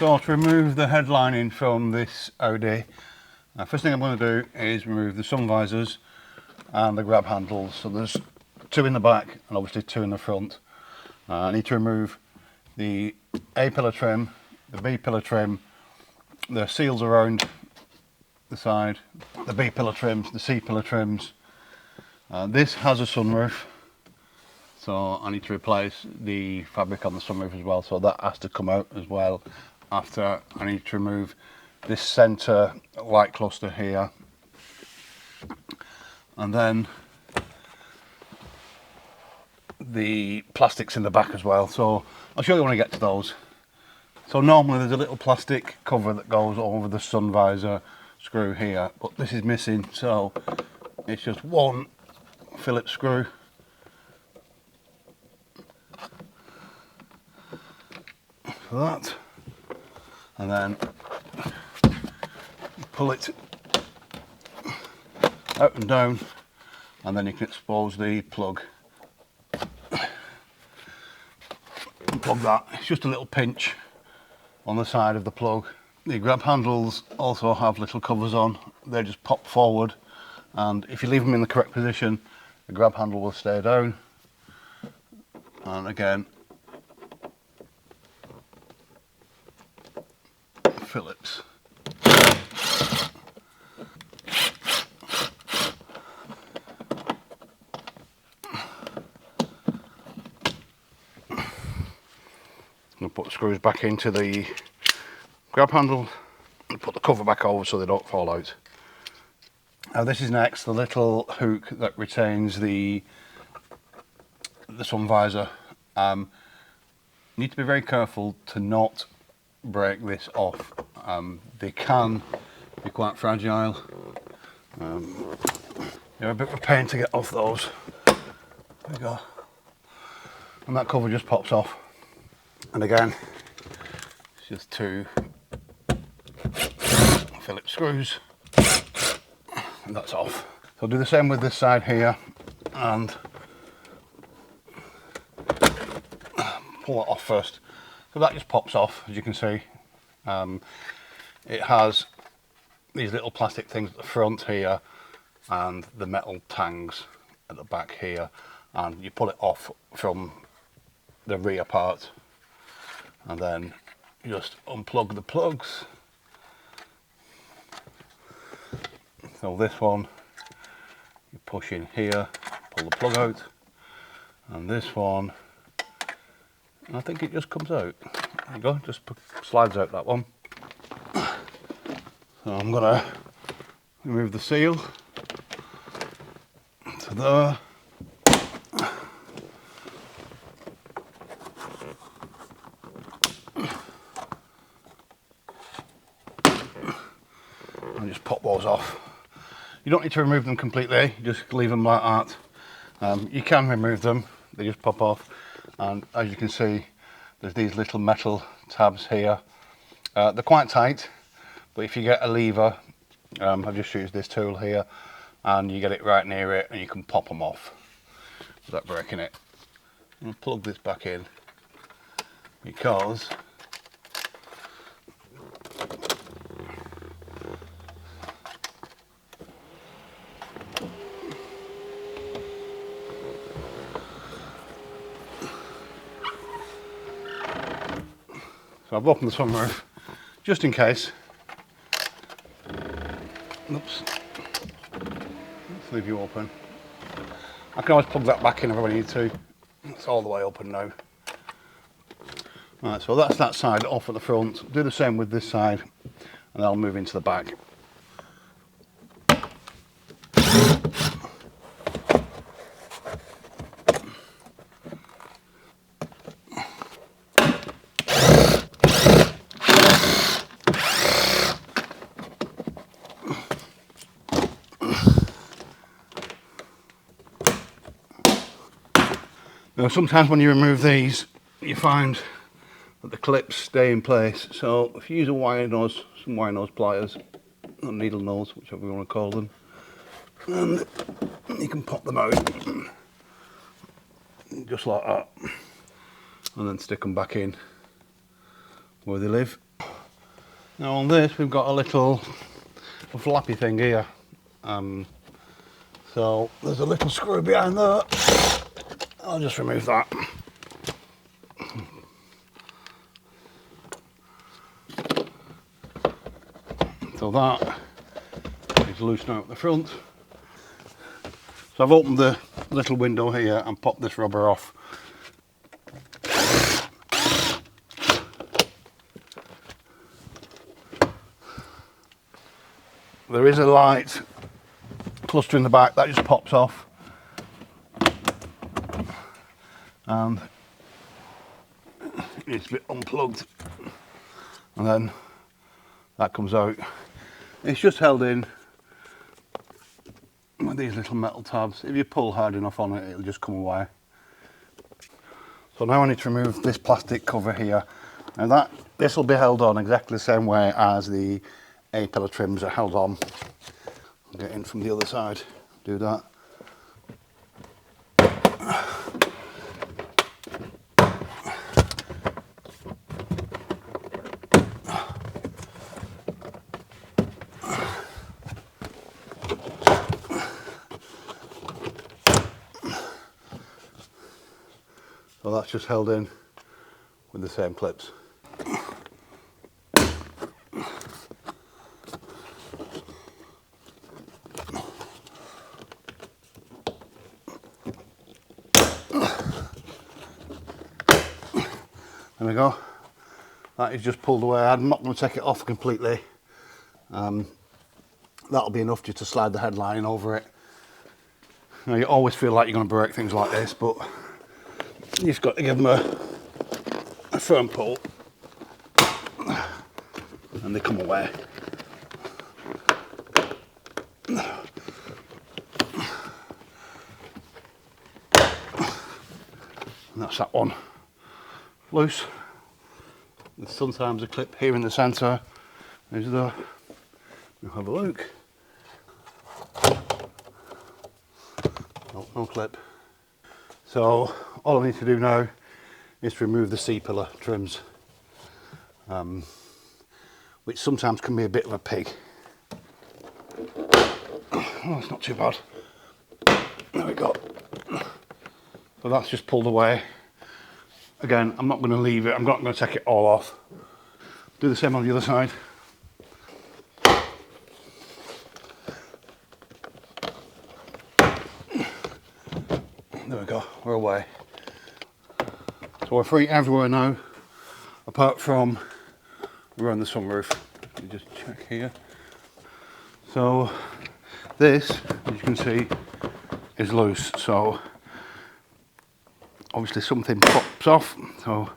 So to remove the headlining from this Audi, first thing I'm going to do is remove the sun visors and the grab handles. So there's two in the back and obviously two in the front. I need to remove the A pillar trim, the B pillar trim, the seals around the side, the B pillar trims, the C pillar trims. This has a sunroof, so I need to replace the fabric on the sunroof as well, so that has to come out as well. After, I need to remove this centre light cluster here, and then the plastics in the back as well. So I'll show you when I get to those. So normally there's a little plastic cover that goes over the sun visor screw here, but this is missing, so it's just one Phillips screw. For that, and then pull it out and down, and then you can expose the plug. Unplug that. It's just a little pinch on the side of the plug. The grab handles also have little covers on. They just pop forward, and if you leave them in the correct position, the grab handle will stay down. And again, Phillips. I'll put the screws back into the grab handle and put the cover back over so they don't fall out. Now this is next, the little hook that retains the sun visor. You need to be very careful to not break this off. They can be quite fragile. They're a bit of a pain to get off those. There we go. And that cover just pops off. And again, it's just two Phillips screws, and that's off. So I'll do the same with this side here, and pull it off first. So that just pops off, as you can see. It has these little plastic things at the front here and the metal tangs at the back here, and you pull it off from the rear part, and then just unplug the plugs. So this one, you push in here, pull the plug out, and this one, I think it just comes out. There you go, just slides out that one. So I'm going to remove the seal to there. And just pop those off. You don't need to remove them completely, you just leave them like that. You can remove them, they just pop off. And as you can see, there's these little metal tabs here. They're quite tight, but if you get a lever, I've just used this tool here, and you get it right near it and you can pop them off without breaking it. I'm going to plug this back in because so I've opened the sunroof just in case. Oops. Let's leave you open. I can always plug that back in if I need to. It's all the way open now. Right, so that's that side off at the front. Do the same with this side, and I'll move into the back. Now sometimes when you remove these, you find that the clips stay in place. So if you use a wire nose, some wire nose pliers, or needle nose, whichever you want to call them, and you can pop them out just like that, and then stick them back in where they live. Now on this we've got a little flappy thing here. So there's a little screw behind there. I'll just remove that. So that is loose now at the front. So I've opened the little window here and popped this rubber off. There is a light cluster in the back that just pops off, and it needs to be unplugged, and then that comes out. It's just held in with these little metal tabs. If you pull hard enough on it, it'll just come away. So now I need to remove this plastic cover here. Now this will be held on exactly the same way as the A-pillar trims are held on. I'll get in from the other side, do that. So that's just held in with the same clips. There we go. That is just pulled away. I'm not going to take it off completely. That'll be enough just to slide the headlining over it. Now, you always feel like you're going to break things like this, but you've just got to give them a firm pull and they come away. And that's that one loose. There's sometimes a clip here in the centre. There's the, we'll have a look. No clip. So all I need to do now is to remove the C-pillar trims, which sometimes can be a bit of a pig. Oh, it's not too bad. There we go. So that's just pulled away. Again, I'm not going to leave it. I'm not going to take it all off. Do the same on the other side. There we go, we're away. So we're free everywhere now, apart from around the sunroof. Let me just check here. So this, as you can see, is loose. So obviously something pops off. So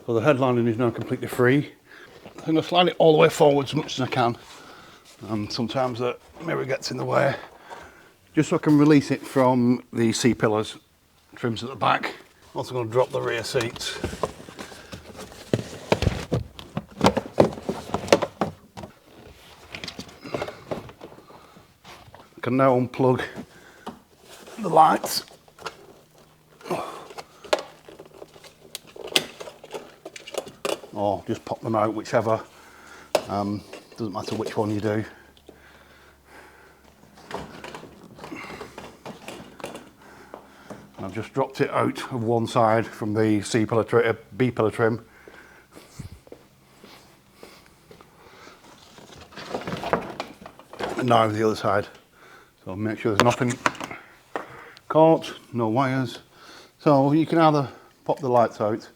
the headlining is now completely free. I'm going to slide it all the way forward as much as I can. Sometimes the mirror gets in the way. Just so I can release it from the C-pillars trims at the back. Also going to drop the rear seats. I can now unplug the lights. Or just pop them out, whichever. Doesn't matter which one you do. I've just dropped it out of one side from the B-pillar trim. And now the other side. So make sure there's nothing caught, no wires. So you can either pop the lights out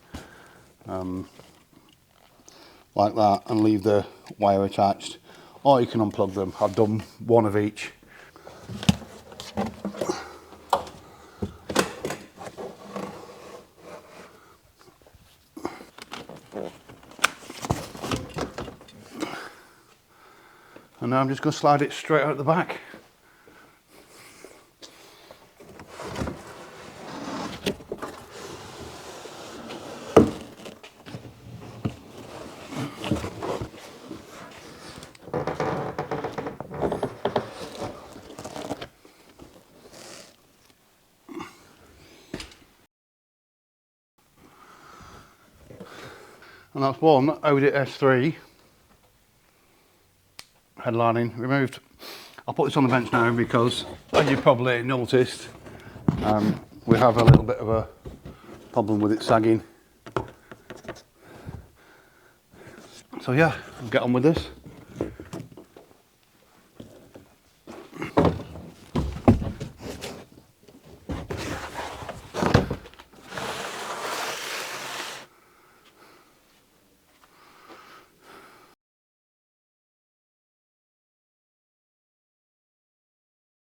like that and leave the wire attached, or you can unplug them. I've done one of each. And now I'm just going to slide it straight out the back. And that's one Audi A3 headlining removed. I'll put this on the bench now because, as you probably noticed, we have a little bit of a problem with it sagging. So yeah, I'll get on with this.